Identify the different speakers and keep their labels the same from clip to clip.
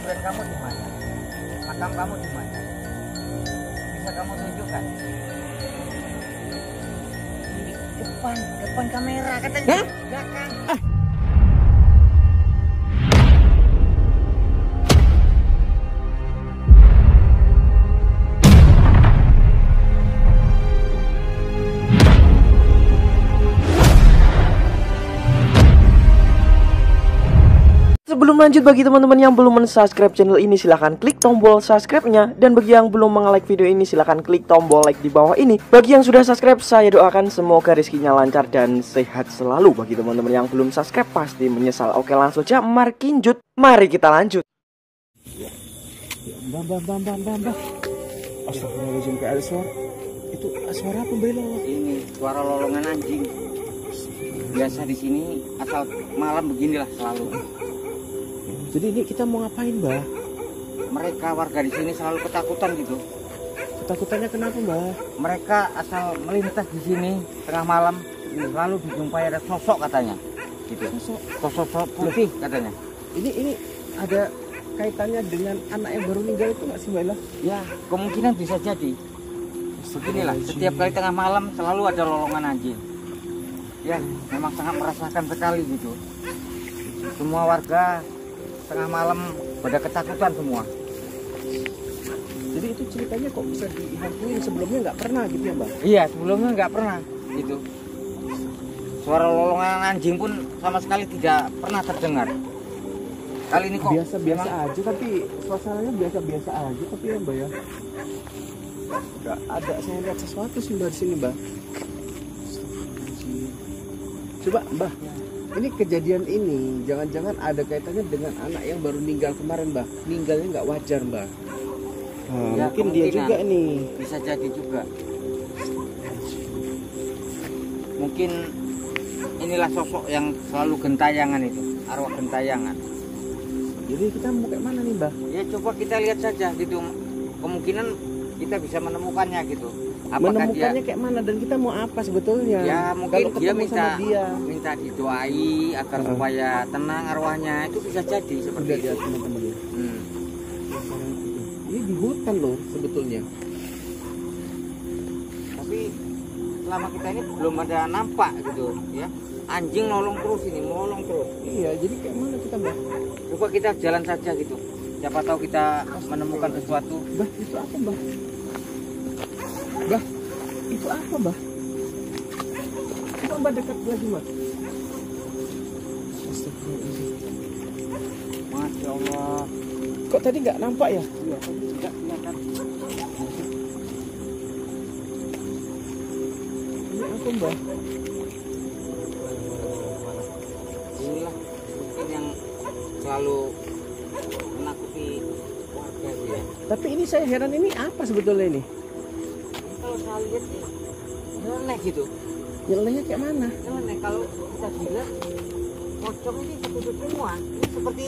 Speaker 1: kuburan kamu di mana? Makam kamu di mana? Bisa kamu tunjukkan? Depan kamera katanya. Belakang.
Speaker 2: Sebelum lanjut, bagi teman-teman yang belum men-subscribe channel ini, silahkan klik tombol subscribe-nya. Dan bagi yang belum nge-like video ini, silahkan klik tombol like di bawah ini. Bagi yang sudah subscribe, saya doakan semoga rezekinya lancar dan sehat selalu. Bagi teman-teman yang belum subscribe, pasti menyesal. Oke, langsung aja, mari kita lanjut. Mbak. Astagfirullahaladzim, kayak ada suara. Itu suara apa, Belo?
Speaker 1: Ini suara lolongan anjing. Biasa di sini asal malam beginilah selalu.
Speaker 2: Jadi ini kita mau ngapain, Mbak?
Speaker 1: Mereka warga di sini selalu ketakutan gitu.
Speaker 2: Ketakutannya kenapa, Mbak?
Speaker 1: Mereka asal melintas di sini tengah malam selalu dijumpai ada sosok katanya. Gitu. Sosok putih katanya.
Speaker 2: Ini ada kaitannya dengan anak yang baru meninggal itu nggak sih, Mbak?
Speaker 1: Ya, kemungkinan bisa jadi. Beginilah, setiap kali tengah malam selalu ada lolongan anjing. Ya, memang sangat merasakan sekali gitu. Semua warga tengah malam pada ketakutan semua.
Speaker 2: Jadi itu ceritanya kok bisa dihantuin, sebelumnya nggak pernah gitu ya, Mbak?
Speaker 1: Iya, sebelumnya nggak pernah gitu. Suara lolongan anjing pun sama sekali tidak pernah terdengar. Kali ini kok
Speaker 2: biasa-biasa aja, tapi suasananya biasa-biasa aja, tapi ya, Mbak ya. Nggak ada, saya lihat sesuatu sih, Mbak, di sini, Mbak. Coba, Mbak, ini kejadian ini jangan-jangan ada kaitannya dengan anak yang baru meninggal kemarin, Mbak. Meninggalnya nggak wajar, Mbak.
Speaker 1: Ya,
Speaker 2: mungkin dia juga nih.
Speaker 1: Bisa jadi juga. Mungkin inilah sosok yang selalu gentayangan itu, arwah gentayangan.
Speaker 2: Jadi kita mau kayak mana nih, Mbak?
Speaker 1: Ya coba kita lihat saja gitu. Kemungkinan kita bisa menemukannya gitu. Apakah
Speaker 2: menemukannya kayak mana dan kita mau apa sebetulnya?
Speaker 1: Ya mungkin dia minta didoai agar supaya tenang arwahnya, itu bisa jadi seperti itu.
Speaker 2: Ya, teman-teman ya. Ini di hutan loh sebetulnya.
Speaker 1: Tapi selama kita ini belum ada nampak gitu ya. Anjing nolong terus ini, melolong terus.
Speaker 2: Iya, jadi kayak mana kita, Mbak?
Speaker 1: Coba kita jalan saja gitu. Siapa tahu kita menemukan sesuatu.
Speaker 2: Bah, itu apa, Mbak? Bah, itu apa, Mbak? Coba Mbak dekat lagi, Mbak.
Speaker 1: Masya Allah.
Speaker 2: Kok tadi nggak nampak ya?
Speaker 1: Iya, tadi tidak kelihatan.
Speaker 2: Ini apa, Mbak?
Speaker 1: Inilah mungkin yang selalu menakuti warga dia.
Speaker 2: Tapi ini saya heran, ini apa sebetulnya ini?
Speaker 1: Kalau saya lihat sih nyeleneh gitu.
Speaker 2: Nyelenehnya kayak mana?
Speaker 1: Nyeleneh, kalau kita lihat pocong ini tertutup semua. Ini seperti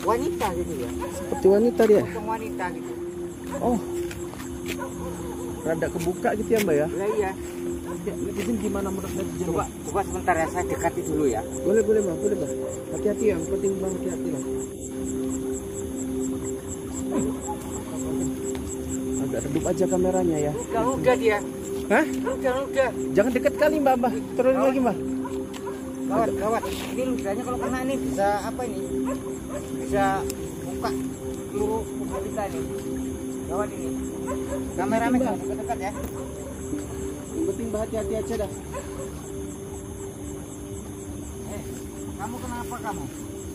Speaker 1: wanita gitu ya.
Speaker 2: Seperti wanita dia?
Speaker 1: Pocong wanita gitu.
Speaker 2: Oh, rada kebuka gitu ya, Mbak ya?
Speaker 1: Iya.
Speaker 2: Netizen gimana menurut netizen?
Speaker 1: Coba sebentar ya, saya dekati dulu ya.
Speaker 2: Boleh Mbak, boleh Mbak. Hati-hati ya, penting Mbak, hati-hati lah. Agak redup aja kameranya ya.
Speaker 1: Udah dia.
Speaker 2: Hah?
Speaker 1: Udah.
Speaker 2: Jangan deket kali Mbak. Turunin lagi Mbak.
Speaker 1: Gawat. Ini ludahnya kalau kena ini bisa apa ini? Bisa buka seluruh tubuh kita ini. Gawat ini. Kamera megang dekat-dekat ya.
Speaker 2: Yang penting Mbak hati-hati aja dah.
Speaker 1: Kamu kenapa kamu?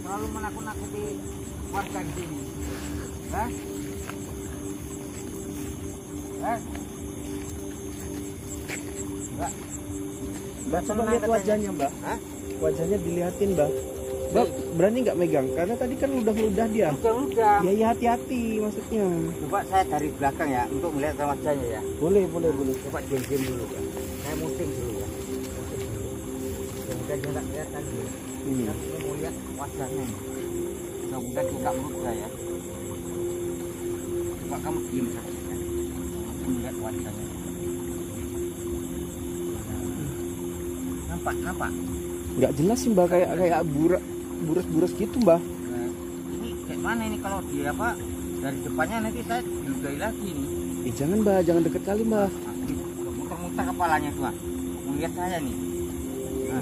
Speaker 1: Selalu menakut-nakuti warga di sini. Hah?
Speaker 2: Mbak, coba lihat wajahnya, Mbak.
Speaker 1: Hah?
Speaker 2: Wajahnya dilihatin, Mbak. Mbak, berani nggak megang? Karena tadi kan ludah dia.
Speaker 1: Udah.
Speaker 2: Ya hati-hati maksudnya.
Speaker 1: Coba saya dari belakang ya, untuk melihat wajahnya ya.
Speaker 2: Boleh.
Speaker 1: Coba diam dulu ya. Saya muting dulu ya. Mudah-mudahan dia nggak kelihatan dulu. Saya mau lihat wajahnya. Mudah-mudahan juga mudah ya. Coba kamu diam saja ya. Aku melihat wajahnya. Nampak?
Speaker 2: Nggak jelas sih Mbak, kayak buras gitu Mbak.
Speaker 1: Ini kayak gimana ini kalau dia apa dari depannya nanti saya diludahi lagi nih.
Speaker 2: Jangan Mbah, jangan deket kali Mbah.
Speaker 1: Muter-muter kepalanya tuh, melihat saya nih. Nah.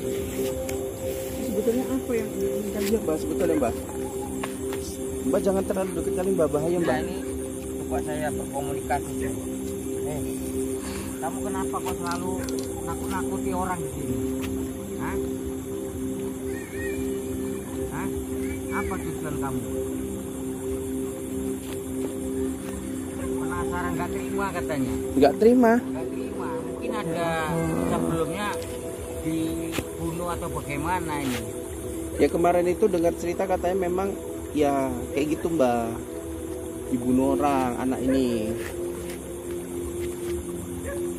Speaker 2: Sebetulnya apa yang diinginkan dia Mbah sebetulnya Mbah? Mbah jangan terlalu dekat kali Mbah, bahaya Mbah.
Speaker 1: Nah, ini coba saya berkomunikasi. Kamu kenapa kok selalu nakut-nakuti orang di sini? Hah? Hah? Apa tujuan kamu? Penasaran nggak terima katanya?
Speaker 2: Nggak terima.
Speaker 1: Nggak terima. Mungkin ada sebelumnya dibunuh atau bagaimana ini?
Speaker 2: Ya kemarin itu dengar cerita katanya memang ya kayak gitu Mbah, dibunuh orang anak ini.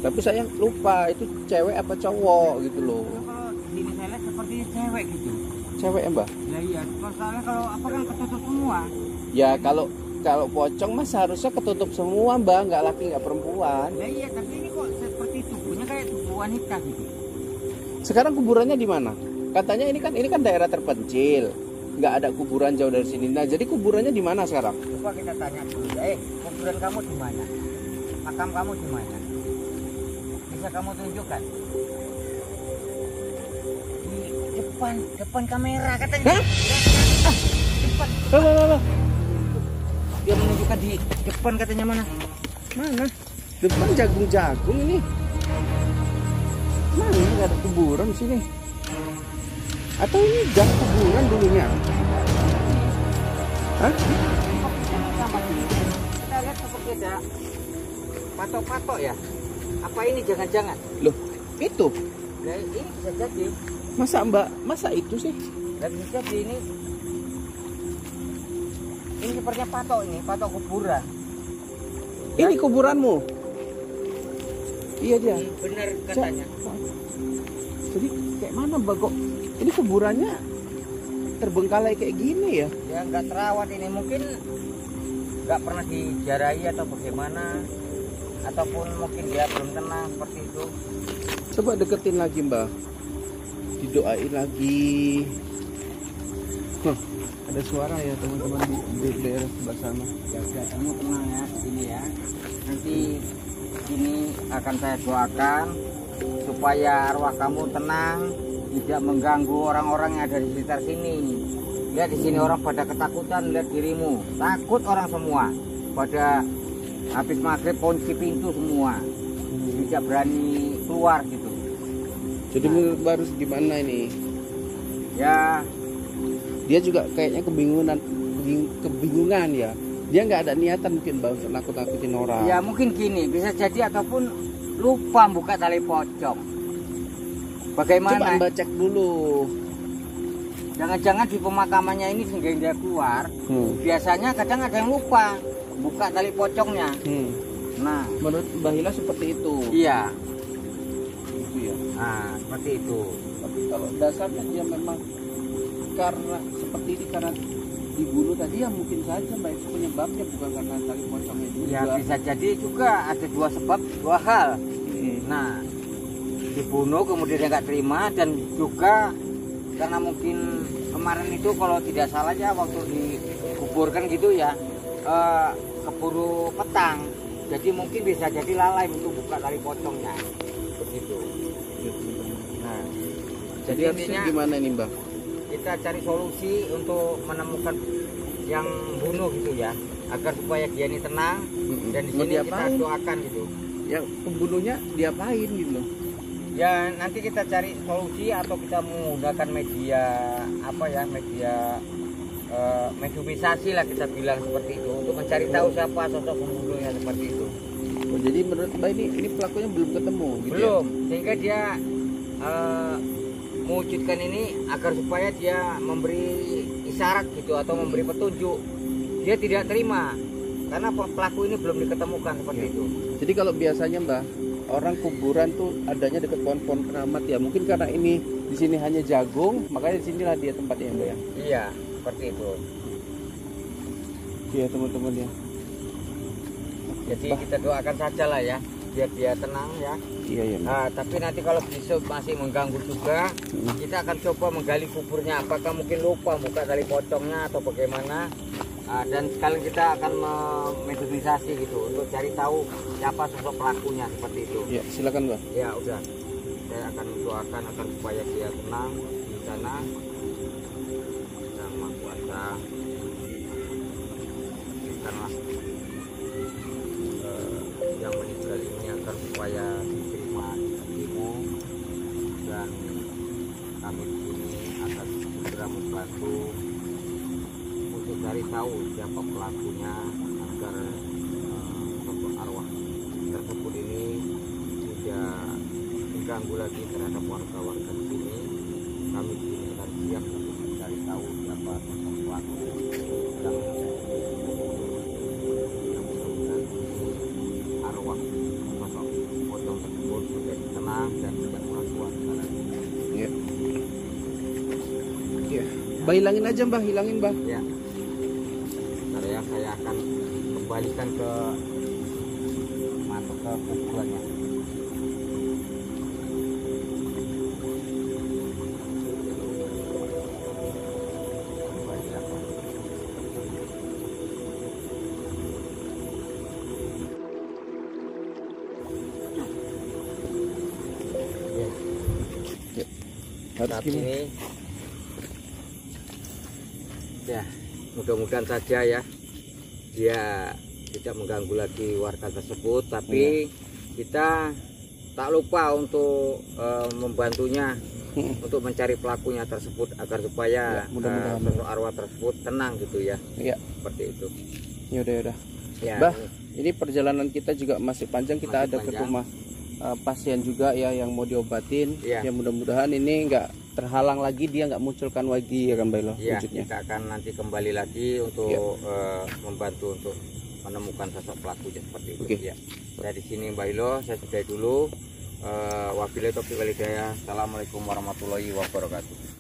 Speaker 2: Tapi saya lupa itu cewek apa cowok gitu loh.
Speaker 1: Kalau di sini saya lihat seperti cewek gitu.
Speaker 2: Cewek ya Mbah?
Speaker 1: Ya iya, soalnya kalau apa kan ketutup semua.
Speaker 2: Ya kalau pocong mas harusnya ketutup semua Mbah, nggak laki nggak perempuan.
Speaker 1: Ya iya, tapi ini kok seperti tubuhnya kayak tubuh wanita gitu.
Speaker 2: Sekarang kuburannya di mana? Katanya ini kan daerah terpencil, nggak ada kuburan jauh dari sini. Nah jadi kuburannya di mana sekarang?
Speaker 1: Coba kita tanya dulu. Kuburan kamu di mana? Makam kamu di mana? Bisa kamu tunjukkan? Di depan kamera katanya.
Speaker 2: Hah?
Speaker 1: Depan.
Speaker 2: Loh.
Speaker 1: Dia menunjukkan di depan katanya mana?
Speaker 2: Mana? Depan jagung ini. Mana nggak ada kuburan di sini? Atau ini gang kuburan dulunya? Hah?
Speaker 1: Kita lihat seperti ada patok-patok ya. Apa ini jangan-jangan?
Speaker 2: Loh, itu?
Speaker 1: Nah, ini bisa jadi.
Speaker 2: Masa Mbak? Masa itu sih?
Speaker 1: Dan bisa jadi ini sepertinya patok ini, patok kuburan.
Speaker 2: Ini kuburanmu? Iya dia.
Speaker 1: Benar katanya.
Speaker 2: Jadi kayak mana Mbak kok? Ini kuburannya terbengkalai kayak gini ya?
Speaker 1: Ya nggak terawat ini, mungkin nggak pernah dijarahi atau bagaimana, ataupun mungkin dia belum tenang seperti itu.
Speaker 2: Coba deketin lagi Mbak, didoain lagi. Ada suara ya teman-teman di daerah sebelah sana.
Speaker 1: Ya kamu tenang ya sini ya. Nanti ini akan saya doakan supaya arwah kamu tenang, tidak mengganggu orang-orang yang ada di sekitar sini. Lihat di sini orang pada ketakutan lihat dirimu, takut orang semua. Pada habis maghrib kunci pintu semua, tidak berani keluar gitu.
Speaker 2: Jadi menurut harus gimana ini?
Speaker 1: Ya,
Speaker 2: dia juga kayaknya kebingungan ya. Dia nggak ada niatan mungkin Mbak untuk nakut-nakutin orang.
Speaker 1: ya mungkin gini, bisa jadi ataupun lupa buka tali pocong. Bagaimana?
Speaker 2: Coba Mbak cek dulu.
Speaker 1: Jangan-jangan di pemakamannya ini sehingga dia keluar. Biasanya kadang ada yang lupa buka tali pocongnya. Nah,
Speaker 2: menurut Mbak Hila seperti itu.
Speaker 1: iya.
Speaker 2: Itu ya.
Speaker 1: Nah, seperti itu.
Speaker 2: Tapi kalau dasarnya dia memang karena seperti ini karena dibunuh tadi ya mungkin saja Mbak itu penyebabnya bukan karena tali pocongnya juga.
Speaker 1: Ya bisa jadi juga ada dua sebab, dua hal. Nah, dibunuh kemudian dia nggak terima, dan juga karena mungkin kemarin itu kalau tidak salah ya waktu dikuburkan gitu ya keburu petang, jadi mungkin bisa jadi lalai untuk buka tali pocongnya begitu. Nah,
Speaker 2: Jadi harusnya
Speaker 1: intinya
Speaker 2: gimana ini Mbak?
Speaker 1: kita cari solusi untuk menemukan yang bunuh gitu ya, agar supaya dia ini tenang dan di
Speaker 2: Mau
Speaker 1: sini kita
Speaker 2: diapain?
Speaker 1: doakan gitu.
Speaker 2: Yang pembunuhnya diapain gitu loh?
Speaker 1: Ya nanti kita cari solusi atau kita menggunakan media apa ya, media mediumisasi lah kita bilang seperti itu, untuk mencari tahu siapa sosok pembunuhnya seperti itu.
Speaker 2: Oh, jadi menurut Mbak ini pelakunya belum ketemu gitu
Speaker 1: Belum,
Speaker 2: ya?
Speaker 1: sehingga dia mewujudkan ini agar supaya dia memberi isyarat gitu atau memberi petunjuk. Dia tidak terima karena pelaku ini belum diketemukan seperti itu.
Speaker 2: Jadi kalau biasanya Mbak, orang kuburan tuh adanya dekat pohon-pohon keramat ya. Mungkin karena ini di sini hanya jagung, makanya di sinilah dia tempatnya Mbak ya.
Speaker 1: Iya, seperti itu.
Speaker 2: Iya teman-teman ya.
Speaker 1: Jadi kita doakan saja lah ya, biar dia tenang ya.
Speaker 2: Iya ya.
Speaker 1: Nah, tapi nanti kalau besok masih mengganggu juga, kita akan coba menggali kuburnya. Apakah mungkin lupa buka tali pocongnya atau bagaimana? Dan sekalian kita akan metodisasi gitu untuk cari tahu siapa sosok pelakunya seperti itu.
Speaker 2: Ya, silakan Bang.
Speaker 1: Ya udah, saya akan doakan agar supaya dia tenang di sana. Yang Maha Kuasa berikanlah yang meninggal ini agar supaya diterima hatimu, dan kami di sini akan segera membantu untuk cari tahu siapa pelakunya agar sosok arwah tersebut ini tidak mengganggu lagi terhadap warga-warga di sini. Kami di sini akan siap untuk mencari tahu siapa sosok pelaku yang mudah-mudahan arwah sosok pocong tersebut menjadi tenang dan tidak merasa lagi.
Speaker 2: Ya. Ya. Bah, hilangin aja Mbah, hilangin Mbah.
Speaker 1: Ya. Bentar ya, saya akan kembalikan ke masuk ke pukulannya. Saat ini ya mudah-mudahan saja ya dia tidak mengganggu lagi warga tersebut, tapi kita tak lupa untuk membantunya untuk mencari pelakunya tersebut agar supaya sosok arwah tersebut tenang gitu ya. Iya, seperti itu.
Speaker 2: Yaudah.
Speaker 1: Ya,
Speaker 2: Bah, ini perjalanan kita juga masih panjang. Kita ada ke rumah pasien juga ya yang mau diobatin. Ya, mudah-mudahan ini enggak terhalang lagi, dia nggak munculkan lagi ya kan Bailo.
Speaker 1: Ya, kita akan nanti kembali lagi untuk membantu untuk menemukan sosok pelakunya seperti itu. Ya. Saya di sini Bailo, saya sudahi dulu. Wabillahi taufiq wal hidayah. Assalamualaikum warahmatullahi wabarakatuh.